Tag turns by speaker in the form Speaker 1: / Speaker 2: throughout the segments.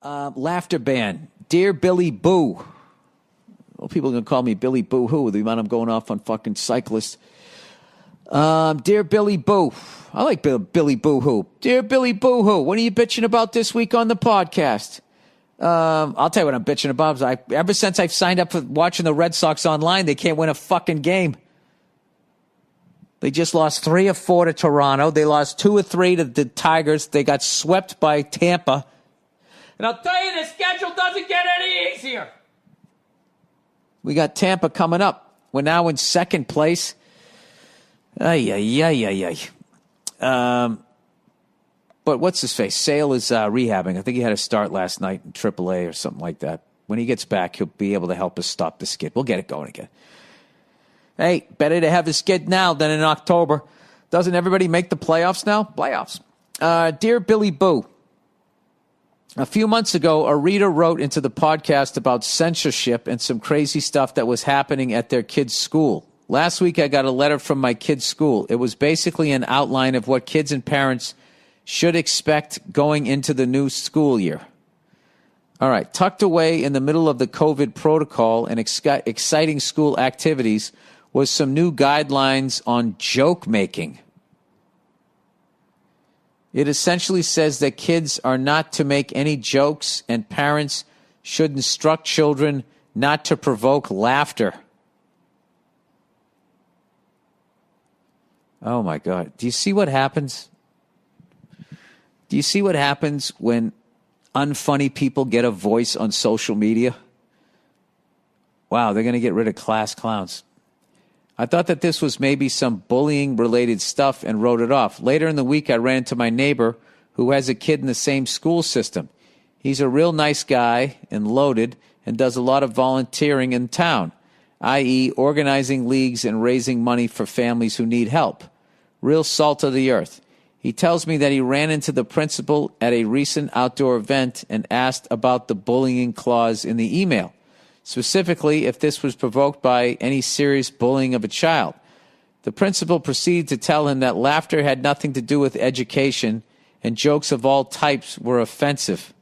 Speaker 1: Laughter ban. Dear Billy Boo. Well, people are going to call me Billy Boo Hoo with the amount I'm going off on fucking cyclists. Dear Billy Boo. I like Billy Boo Hoo. Dear Billy Boo Hoo, what are you bitching about this week on the podcast? I'll tell you what I'm bitching about. Ever since I've signed up for watching the Red Sox online, they can't win a fucking game. They just lost 3 or 4 to Toronto. They lost 2 or 3 to the Tigers. They got swept by Tampa. And I'll tell you, the schedule doesn't get any easier. We got Tampa coming up. We're now in second place. Ay. But what's his face? Sale is rehabbing. I think he had a start last night in AAA or something like that. When he gets back, he'll be able to help us stop the skid. We'll get it going again. Hey, better to have the skid now than in October. Doesn't everybody make the playoffs now? Playoffs. Dear Billy Boo, a few months ago, a reader wrote into the podcast about censorship and some crazy stuff that was happening at their kid's school. Last week, I got a letter from my kid's school. It was basically an outline of what kids and parents should expect going into the new school year. All right, tucked away in the middle of the COVID protocol and exciting school activities was some new guidelines on joke making. It essentially says that kids are not to make any jokes and parents should instruct children not to provoke laughter. Oh, my God. Do you see what happens? Do you see what happens when unfunny people get a voice on social media? Wow, they're going to get rid of class clowns. I thought that this was maybe some bullying-related stuff and wrote it off. Later in the week, I ran into my neighbor who has a kid in the same school system. He's a real nice guy and loaded and does a lot of volunteering in town, i.e. organizing leagues and raising money for families who need help. Real salt of the earth. He tells me that he ran into the principal at a recent outdoor event and asked about the bullying clause in the email. Specifically, if this was provoked by any serious bullying of a child. The principal proceeded to tell him that laughter had nothing to do with education and jokes of all types were offensive.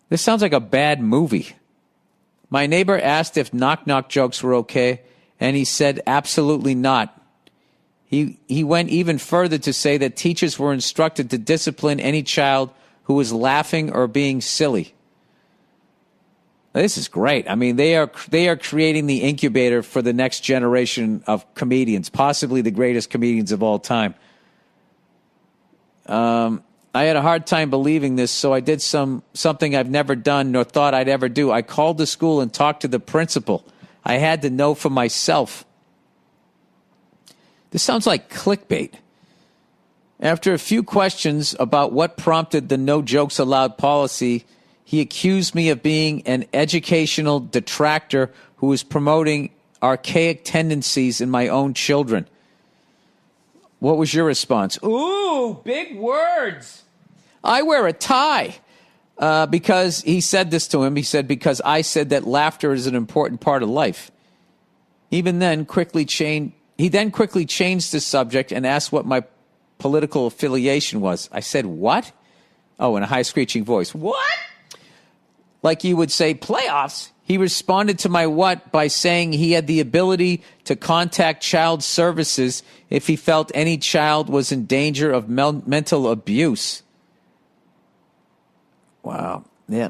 Speaker 1: This sounds like a bad movie. My neighbor asked if knock-knock jokes were okay, and he said absolutely not. He went even further to say that teachers were instructed to discipline any child who was laughing or being silly. This is great. I mean, they are creating the incubator for the next generation of comedians, possibly the greatest comedians of all time. I had a hard time believing this, so I did something I've never done nor thought I'd ever do. I called the school and talked to the principal. I had to know for myself. This sounds like clickbait. After a few questions about what prompted the no jokes allowed policy, he accused me of being an educational detractor who is promoting archaic tendencies in my own children. What was your response? Ooh, big words. I wear a tie because he said this to him. He said, because I said that laughter is an important part of life. He then quickly changed the subject and asked what my political affiliation was. I said, what? Oh, in a high screeching voice. What? Like you would say, playoffs. He responded to my what by saying he had the ability to contact child services if he felt any child was in danger of mental abuse. Wow. Yeah.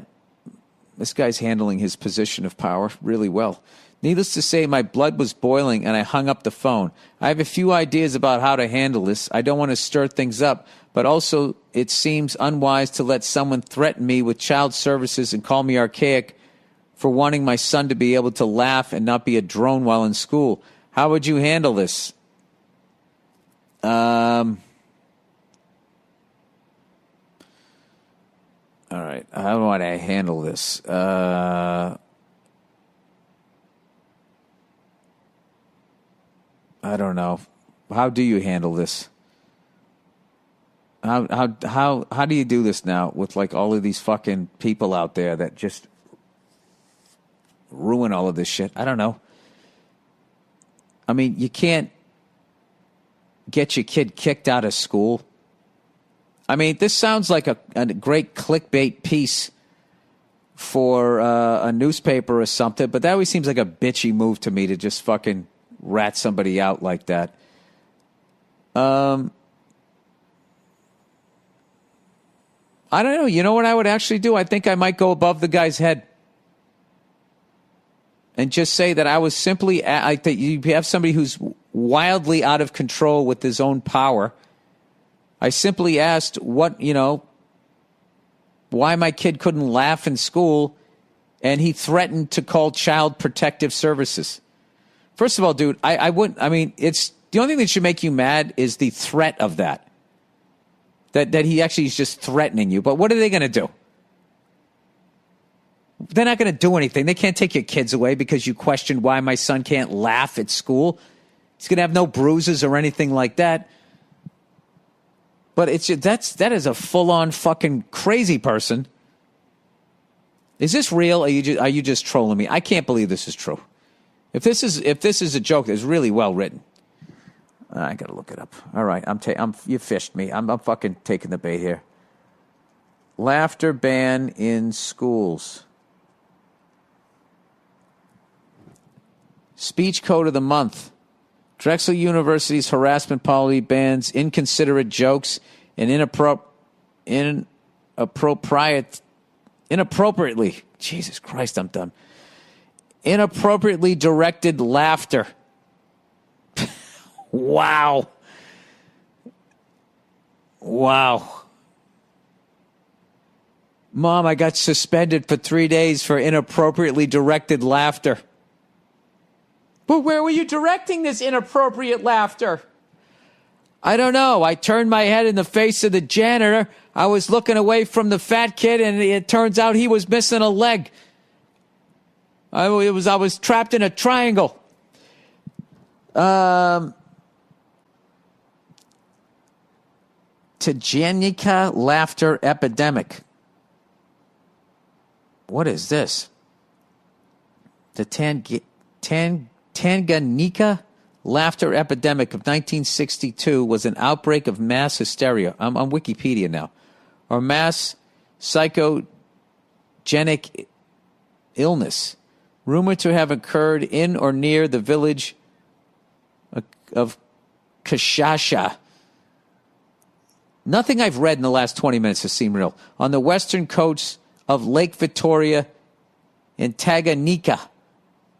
Speaker 1: This guy's handling his position of power really well. Needless to say, my blood was boiling and I hung up the phone. I have a few ideas about how to handle this. I don't want to stir things up, but also it seems unwise to let someone threaten me with child services and call me archaic for wanting my son to be able to laugh and not be a drone while in school. How would you handle this? All right. How would I handle this? I don't know. How do you handle this? How do you do this now with like all of these fucking people out there that just ruin all of this shit? I don't know. I mean, you can't get your kid kicked out of school. I mean, this sounds like a great clickbait piece for a newspaper or something, but that always seems like a bitchy move to me to just fucking rat somebody out like that. I don't know. You know what I would actually do? I think I might go above the guy's head and just say that I was simply, that you have somebody who's wildly out of control with his own power. I simply asked why my kid couldn't laugh in school, and he threatened to call Child Protective Services. First of all, dude, I wouldn't, I mean, it's the only thing that should make you mad is the threat of that. That he actually is just threatening you. But what are they going to do? They're not going to do anything. They can't take your kids away because you questioned why my son can't laugh at school. He's going to have no bruises or anything like that. But that is a full-on fucking crazy person. Is this real? Or are you just trolling me? I can't believe this is true. If this is a joke, it's really well written. I got to look it up. All right, you fished me. I'm fucking taking the bait here. Laughter ban in schools. Speech code of the month. Drexel University's harassment policy bans inconsiderate jokes and inappropriately. Jesus Christ, I'm done. Inappropriately directed laughter. Wow. Mom, I got suspended for 3 days for inappropriately directed laughter. But where were you directing this inappropriate laughter? I don't know. I turned my head in the face of the janitor. I was looking away from the fat kid, and it turns out he was missing a leg. I was trapped in a triangle. Tanganyika laughter epidemic. What is this? The Tanganyika laughter epidemic of 1962 was an outbreak of mass hysteria. I'm on Wikipedia now. Or mass psychogenic illness, rumored to have occurred in or near the village of Kashasha. Nothing I've read in the last 20 minutes has seemed real. On the western coast of Lake Victoria in Tanganyika,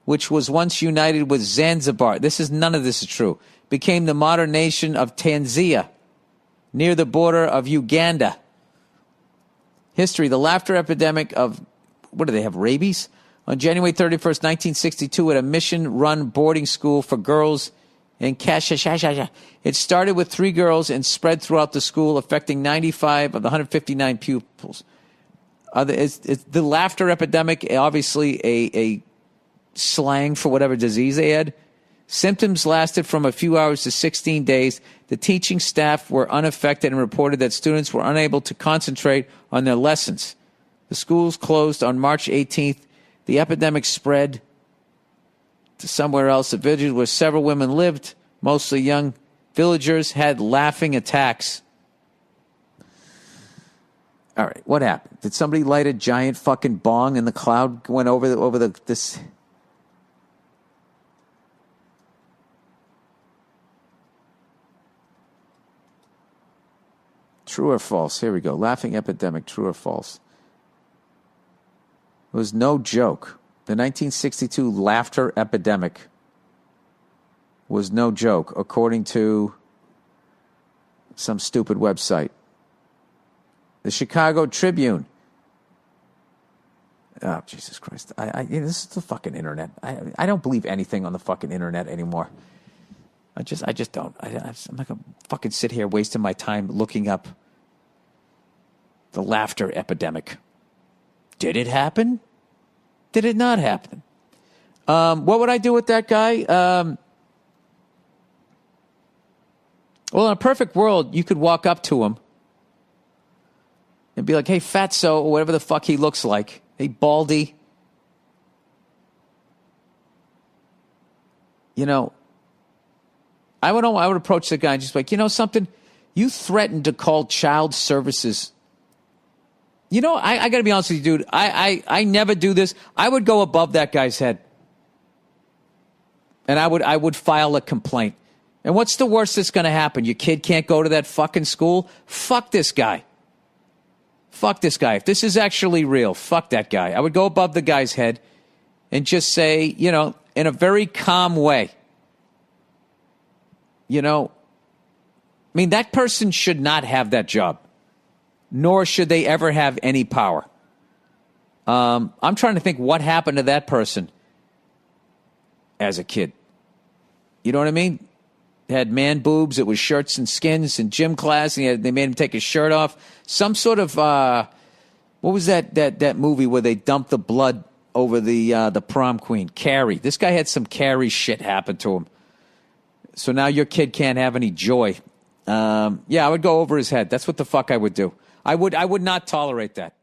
Speaker 1: which was once united with Zanzibar. None of this is true. Became the modern nation of Tanzania, near the border of Uganda. History, the laughter epidemic of, what do they have, rabies? On January 31st, 1962, at a mission-run boarding school for girls in Kashasha. It started with 3 girls and spread throughout the school, affecting 95 of the 159 pupils. The laughter epidemic, obviously a slang for whatever disease they had. Symptoms lasted from a few hours to 16 days. The teaching staff were unaffected and reported that students were unable to concentrate on their lessons. The schools closed on March 18th. The epidemic spread to somewhere else. The village where several women lived, mostly young villagers, had laughing attacks. All right, what happened? Did somebody light a giant fucking bong and the cloud went over this? True or false? Here we go. Laughing epidemic, true or false? It was no joke. The 1962 laughter epidemic was no joke, according to some stupid website. The Chicago Tribune. Oh, Jesus Christ. This is the fucking internet. I don't believe anything on the fucking internet anymore. I just don't. I'm not going to fucking sit here wasting my time looking up the laughter epidemic. Did it happen? Did it not happen? What would I do with that guy? Well, in a perfect world, you could walk up to him and be like, hey, fatso, or whatever the fuck he looks like. Hey, baldy. You know, I would approach the guy and just be like, you know something? You threatened to call child services. You know, I got to be honest with you, dude. I never do this. I would go above that guy's head. And I would file a complaint. And what's the worst that's going to happen? Your kid can't go to that fucking school? Fuck this guy. Fuck this guy. If this is actually real, fuck that guy. I would go above the guy's head and just say, you know, in a very calm way, you know, I mean, that person should not have that job, nor should they ever have any power. I'm trying to think what happened to that person as a kid. You know what I mean? Had man boobs. It was shirts and skins in gym class, and they made him take his shirt off. Some sort of what was that movie where they dumped the blood over the prom queen? Carrie. This guy had some Carrie shit happen to him. So now your kid can't have any joy. Yeah, I would go over his head. That's what the fuck I would do. I would not tolerate that.